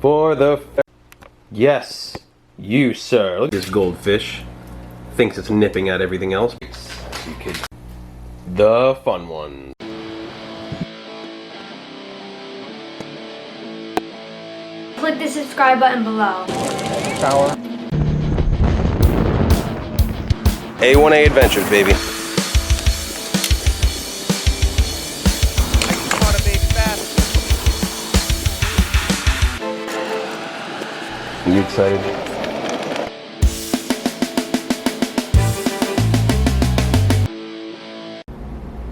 For the... Yes, you, sir. Look at this goldfish. Thinks it's nipping at everything else. You kid. The fun one. Click the subscribe button below. Power. A1A Adventures, baby. You excited?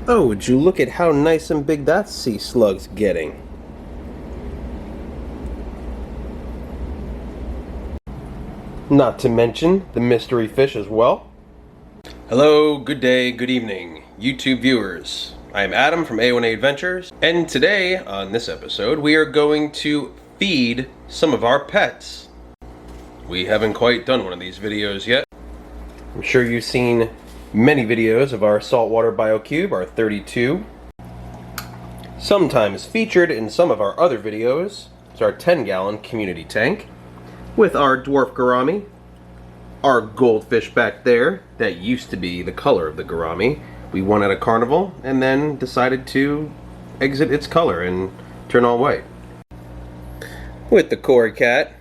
Oh, would you look at how nice and big that sea slug's getting? Not to mention the mystery fish as well. Hello, good day, good evening, YouTube viewers. I am Adam from A1A Adventures, and today, on this episode, we are going to feed some of our pets. We haven't quite done one of these videos yet. I'm sure you've seen many videos of our saltwater BioCube, our 32. Sometimes featured in some of our other videos is our 10-gallon community tank with our dwarf gourami, our goldfish back there that used to be the color of the gourami. We won at a carnival and then decided to exit its color and turn all white. With the cord cat,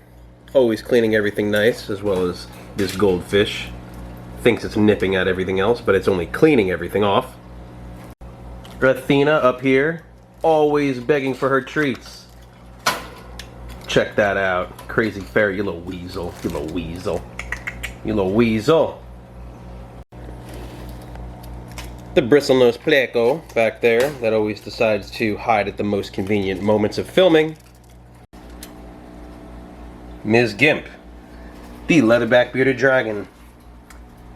always cleaning everything nice, as well as this goldfish. Thinks it's nipping at everything else, but it's only cleaning everything off. Athena up here, always begging for her treats. Check that out. Crazy fairy, you little weasel. You little weasel. You little weasel. The bristlenose pleco back there that always decides to hide at the most convenient moments of filming. Ms. Gimp, the leatherback bearded dragon,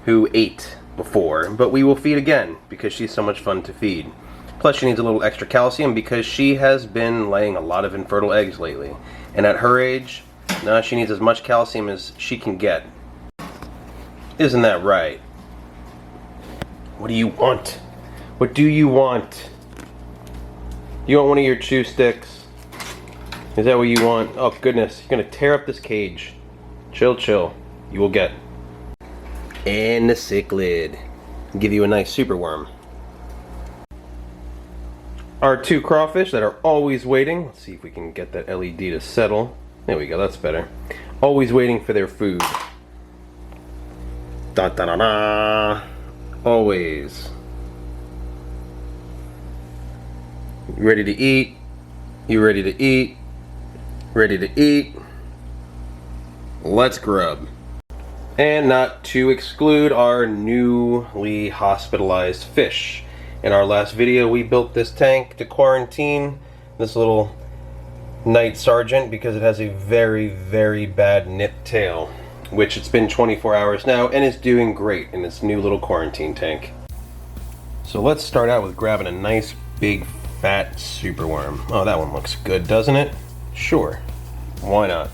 who ate before, but we will feed again because she's so much fun to feed. Plus she needs a little extra calcium because she has been laying a lot of infertile eggs lately. And at her age, now she needs as much calcium as she can get. Isn't that right? What do you want? What do you want? You want one of your chew sticks? Is that what you want? Oh goodness, you're gonna tear up this cage. Chill, chill. You will get. And the cichlid. Give you a nice super worm. Our two crawfish that are always waiting. Let's see if we can get that LED to settle. There we go, that's better. Always waiting for their food. Da da da da. Always. Ready to eat? You ready to eat? Ready to eat? Let's grub. And not to exclude our newly hospitalized fish. In our last video we built this tank to quarantine this little night sergeant because it has a very, very bad nipped tail, which it's been 24 hours now and is doing great in its new little quarantine tank. So let's start out with grabbing a nice big fat superworm. Oh, that one looks good, doesn't it? Sure, why not?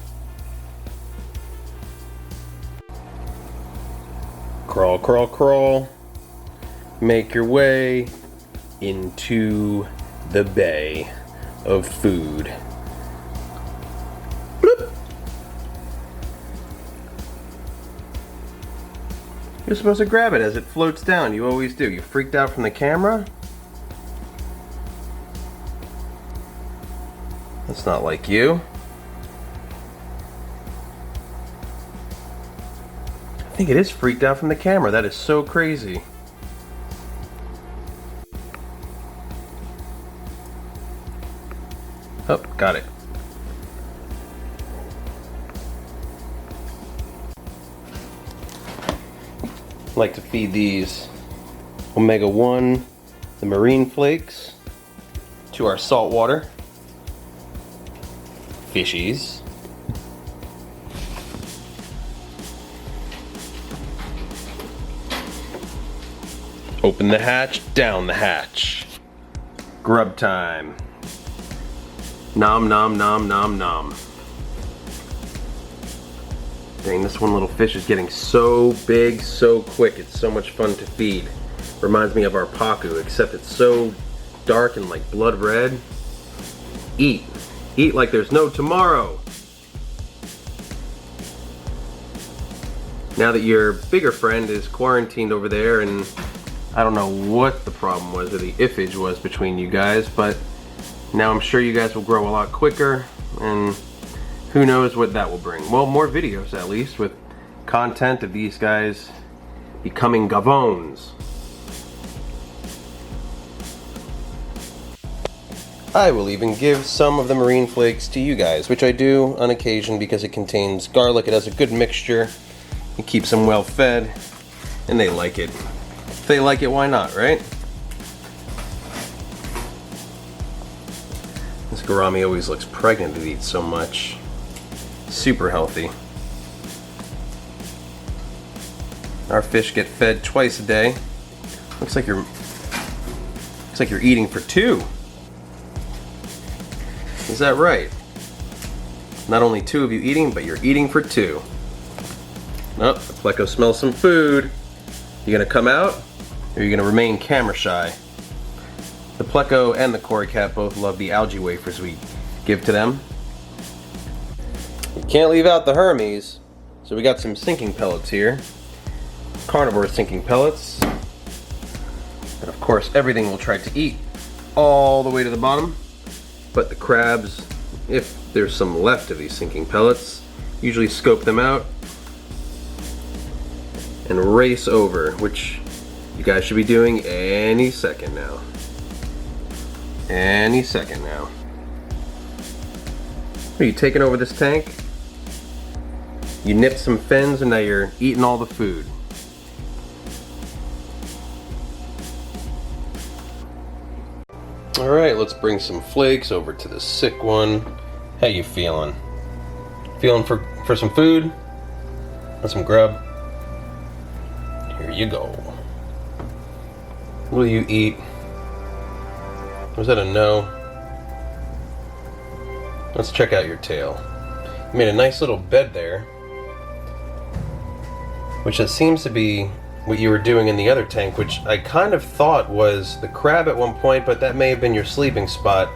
Crawl, crawl, crawl. Make your way into the bay of food. Bloop. You're supposed to grab it as it floats down. You always do. You freaked out from the camera? That's not like you. I think it is freaked out from the camera. That is so crazy. Oh, got it. I like to feed these omega-1, the marine flakes, to our saltwater fishies. Open the hatch, down the hatch. Grub time. Nom nom nom nom nom. Dang, this one little fish is getting so big so quick. It's so much fun to feed. Reminds me of our pacu, except it's so dark and like blood red. Eat. Eat like there's no tomorrow. Now that your bigger friend is quarantined over there, and I don't know what the problem was or the ifage was between you guys, but now I'm sure you guys will grow a lot quicker, and who knows what that will bring. Well, more videos at least, with content of these guys becoming gavones. I will even give some of the marine flakes to you guys, which I do on occasion because it contains garlic. It has a good mixture. It keeps them well fed, and they like it. If they like it, why not, right? This gourami always looks pregnant. It eats so much. Super healthy. Our fish get fed twice a day. Looks like you're eating for two. Is that right? Not only two of you eating, but you're eating for two. Oh, the pleco smells some food. You gonna come out, or are you gonna remain camera shy? The pleco and the cory cat both love the algae wafers we give to them. We can't leave out the Hermes, so we got some sinking pellets here. Carnivore sinking pellets. And of course, everything we'll try to eat all the way to the bottom. But the crabs, if there's some left of these sinking pellets, usually scope them out and race over, which you guys should be doing any second now. Any second now. Are you taking over this tank? You nipped some fins and now you're eating all the food. Alright, let's bring some flakes over to the sick one. How you feeling? Feeling for some food? Want some grub? Here you go. What will you eat? Was that a no? Let's check out your tail. You made a nice little bed there, which it seems to be what you were doing in the other tank, which I kind of thought was the crab at one point, but that may have been your sleeping spot,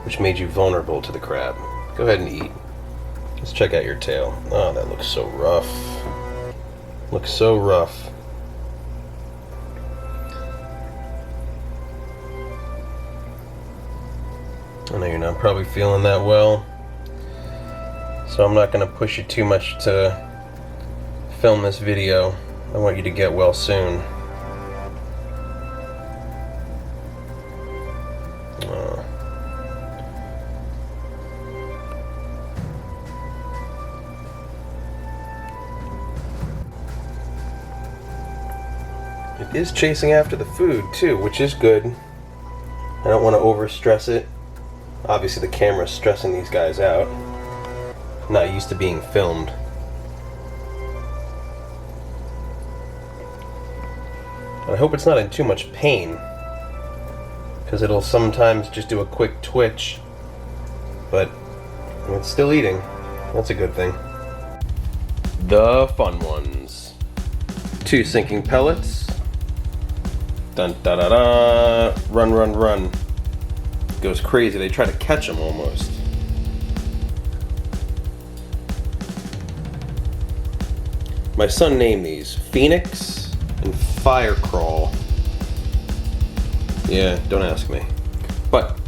which made you vulnerable to the crab. Go ahead and eat. Let's check out your tail. Oh, that looks so rough. Looks so rough. I know you're not probably feeling that well, so I'm not going to push you too much to film this video. I want you to get well soon. It is chasing after the food too, which is good. I don't want to overstress it. Obviously the camera's stressing these guys out. I'm not used to being filmed. I hope it's not in too much pain, because it'll sometimes just do a quick twitch, but it's still eating. That's a good thing. The fun ones. 2 sinking pellets. Dun da da da. Run, run, run. Goes crazy. They try to catch him almost. My son named these Phoenix and Firecrawl. Yeah, don't ask me. But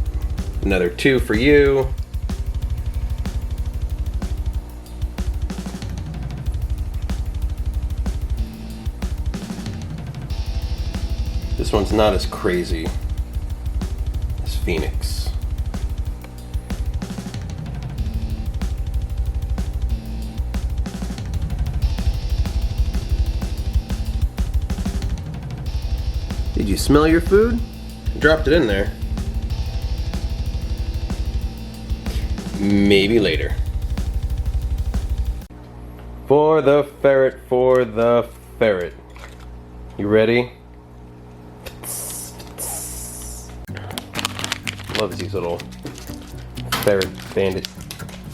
another 2 for you. This one's not as crazy as Phoenix. Did you smell your food? I dropped it in there. Maybe later. For the ferret, for the ferret. You ready? Loves these little ferret bandit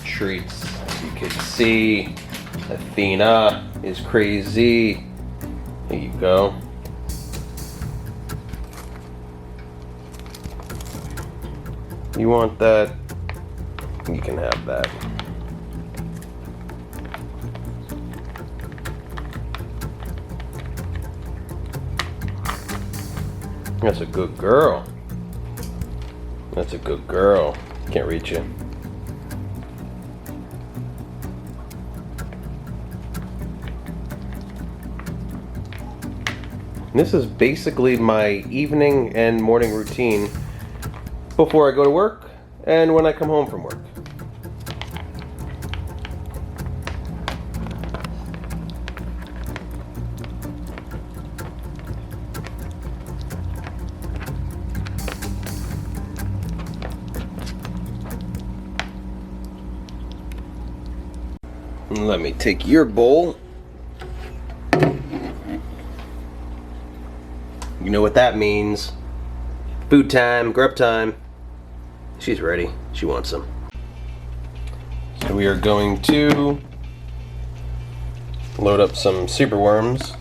treats. As you can see, Athena is crazy. There you go. You want that? You can have that. That's a good girl. That's a good girl. Can't reach you. This is basically my evening and morning routine before I go to work and when I come home from work. Let me take your bowl. You know what that means. Food time, grub time. She's ready. She wants some. So we are going to load up some superworms.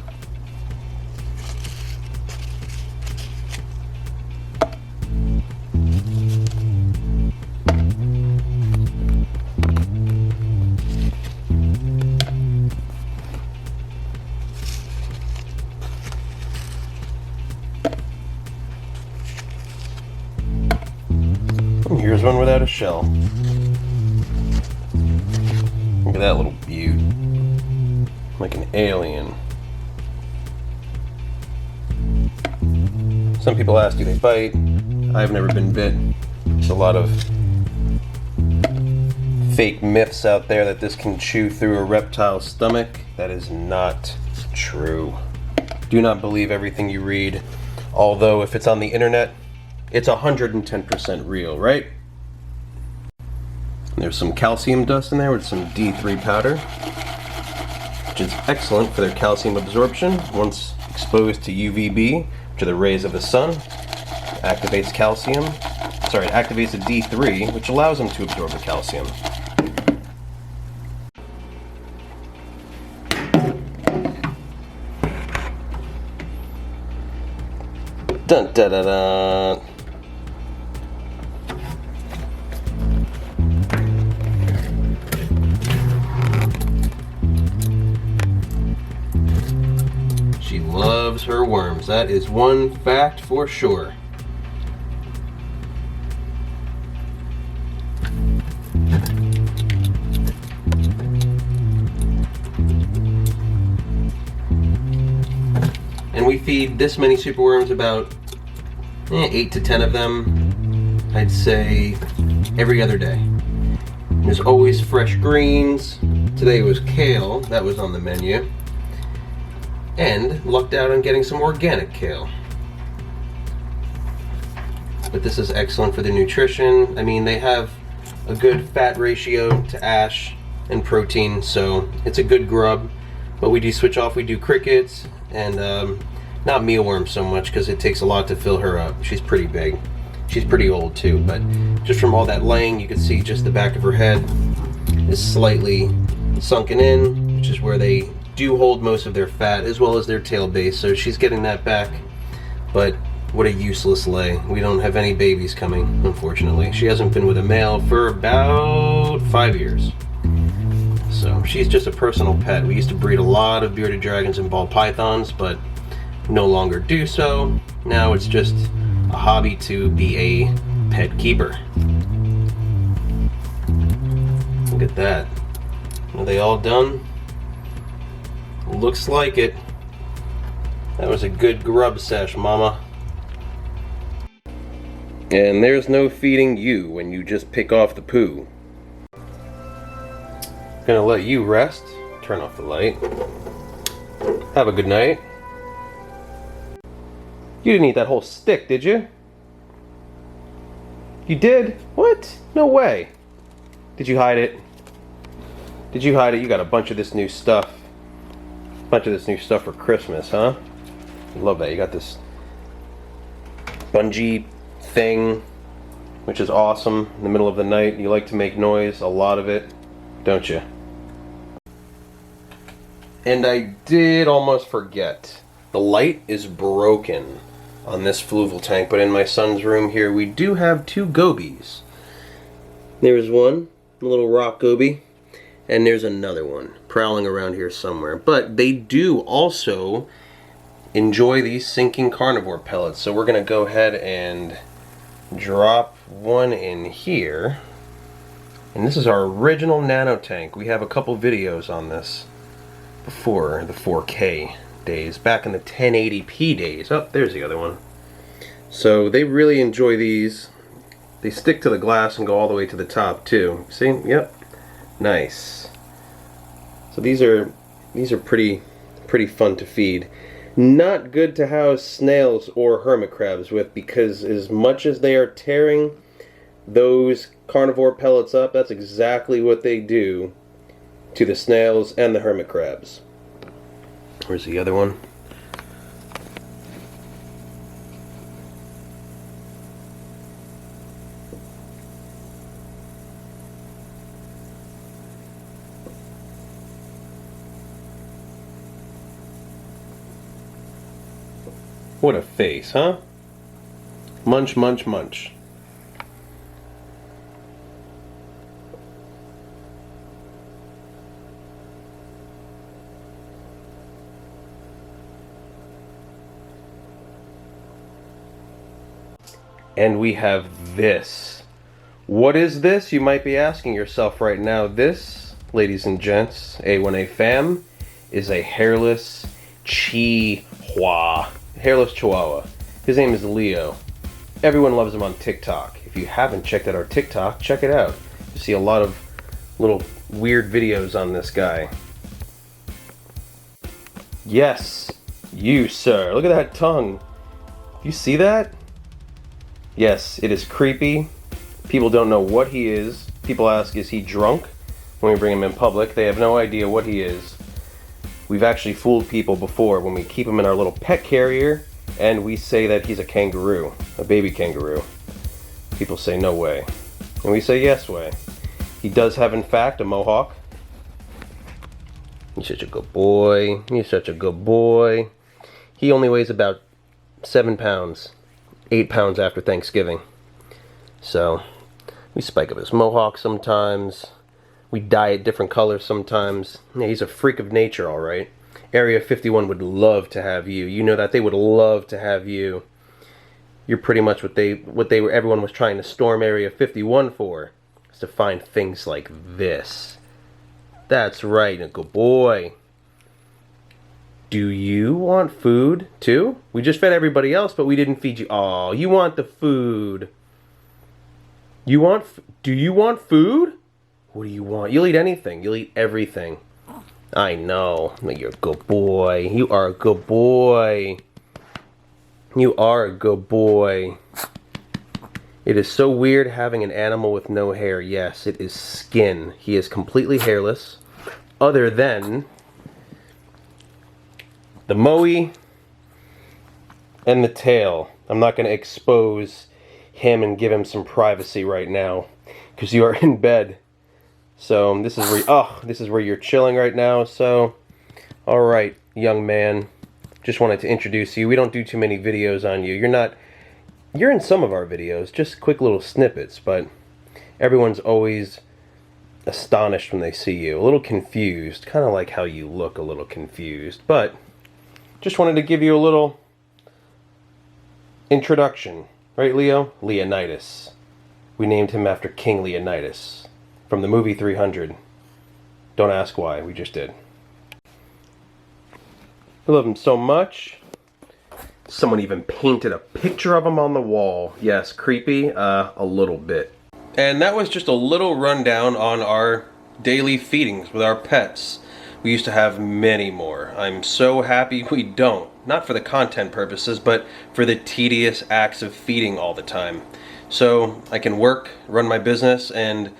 Here's one without a shell. Look at that little beaut. Like an alien. Some people ask, do they bite? I've never been bit. There's a lot of fake myths out there that this can chew through a reptile's stomach. That is not true. Do not believe everything you read. Although if it's on the internet, it's 110% real, right? There's some calcium dust in there with some D3 powder, which is excellent for their calcium absorption. Once exposed to UVB, which are the rays of the sun, it activates calcium. Sorry, it activates the D3, which allows them to absorb the calcium. Dun da da da. She loves her worms. That is one fact for sure. And we feed this many superworms, about 8 to 10 of them, I'd say, every other day. There's always fresh greens. Today was kale, that was on the menu. And lucked out on getting some organic kale. But this is excellent for the nutrition. I mean, they have a good fat ratio to ash and protein, so it's a good grub. But we do switch off, we do crickets, and not mealworms so much because it takes a lot to fill her up. She's pretty big. She's pretty old too, but just from all that laying, you can see just the back of her head is slightly sunken in, which is where they do hold most of their fat, as well as their tail base, so she's getting that back. But what a useless lay. We don't have any babies coming, unfortunately. She hasn't been with a male for about 5 years. So she's just a personal pet. We used to breed a lot of bearded dragons and ball pythons, but no longer do so. Now it's just a hobby to be a pet keeper. Look at that. Are they all done? Looks like it. That was a good grub sesh, mama. And there's no feeding you when you just pick off the poo. Gonna let you rest. Turn off the light. Have a good night. You didn't eat that whole stick, did you? You did? What? No way. Did you hide it? Did you hide it? You got a bunch of this new stuff. Bunch of this new stuff for Christmas, huh? Love that. You got this bungee thing, which is awesome. In the middle of the night, you like to make noise, a lot of it, don't you? And I did almost forget. The light is broken on this fluval tank, but in my son's room here, we do have 2 gobies. There's one, a little rock goby, and there's another one prowling around here somewhere. But they do also enjoy these sinking carnivore pellets. So we're going to go ahead and drop one in here. And this is our original nano tank. We have a couple videos on this before the 4K days, back in the 1080p days. Oh, there's the other one. So they really enjoy these. They stick to the glass and go all the way to the top too. See? Yep. Nice. So these are pretty fun to feed. Not good to house snails or hermit crabs with, because as much as they are tearing those carnivore pellets up, that's exactly what they do to the snails and the hermit crabs. Where's the other one? What a face, huh? Munch, munch, munch. And we have this. What is this? You might be asking yourself right now. This, ladies and gents, A1A fam, is a hairless Chihuahua. Hairless Chihuahua. His name is Leo. Everyone loves him on TikTok. If you haven't checked out our TikTok, check it out. You see a lot of little weird videos on this guy. Yes, you, sir. Look at that tongue. You see that? Yes, it is creepy. People don't know what he is. People ask, is he drunk? When we bring him in public, they have no idea what he is. We've actually fooled people before when we keep him in our little pet carrier and we say that he's a kangaroo, a baby kangaroo. People say no way. And we say yes way. He does have, in fact, a mohawk. He's such a good boy. He's such a good boy. He only weighs about 7 pounds. 8 pounds after Thanksgiving. So, we spike up his mohawk sometimes. We dye it different colors sometimes. Yeah, he's a freak of nature, alright. Area 51 would love to have you. You know that they would love to have you. You're pretty much everyone was trying to storm Area 51 for. Is to find things like this. That's right, a good boy. Do you want food too? We just fed everybody else, but we didn't feed you. Oh, you want the food. Do you want food? What do you want? You'll eat anything. You'll eat everything. I know. You're a good boy. You are a good boy. You are a good boy. It is so weird having an animal with no hair. Yes, it is skin. He is completely hairless, other than the moe and the tail. I'm not going to expose him and give him some privacy right now, because you are in bed. So this is where you're chilling right now. So, all right, young man. Just wanted to introduce you. We don't do too many videos on you. You're in some of our videos, just quick little snippets, but everyone's always astonished when they see you. A little confused, kind of like how you look, a little confused. But just wanted to give you a little introduction. Right, Leo? Leonidas. We named him after King Leonidas from the movie 300. Don't ask why, we just did. We love him so much. Someone even painted a picture of him on the wall. Yes, creepy, a little bit. And that was just a little rundown on our daily feedings with our pets. We used to have many more. I'm so happy we don't. Not for the content purposes, but for the tedious acts of feeding all the time. So I can work, run my business, and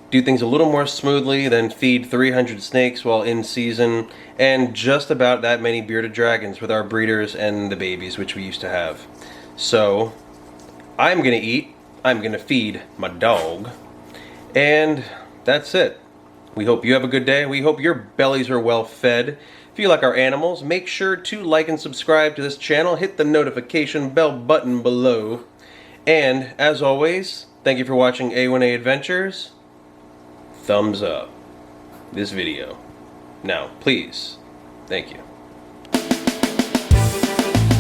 do things a little more smoothly than feed 300 snakes while in season, and just about that many bearded dragons with our breeders and the babies, which we used to have. So, I'm gonna eat, I'm gonna feed my dog, and that's it. We hope you have a good day. We hope your bellies are well fed. If you like our animals, make sure to like and subscribe to this channel. Hit the notification bell button below. And, as always, thank you for watching A1A Adventures. Thumbs up this video. Now, please. Thank you. conversation.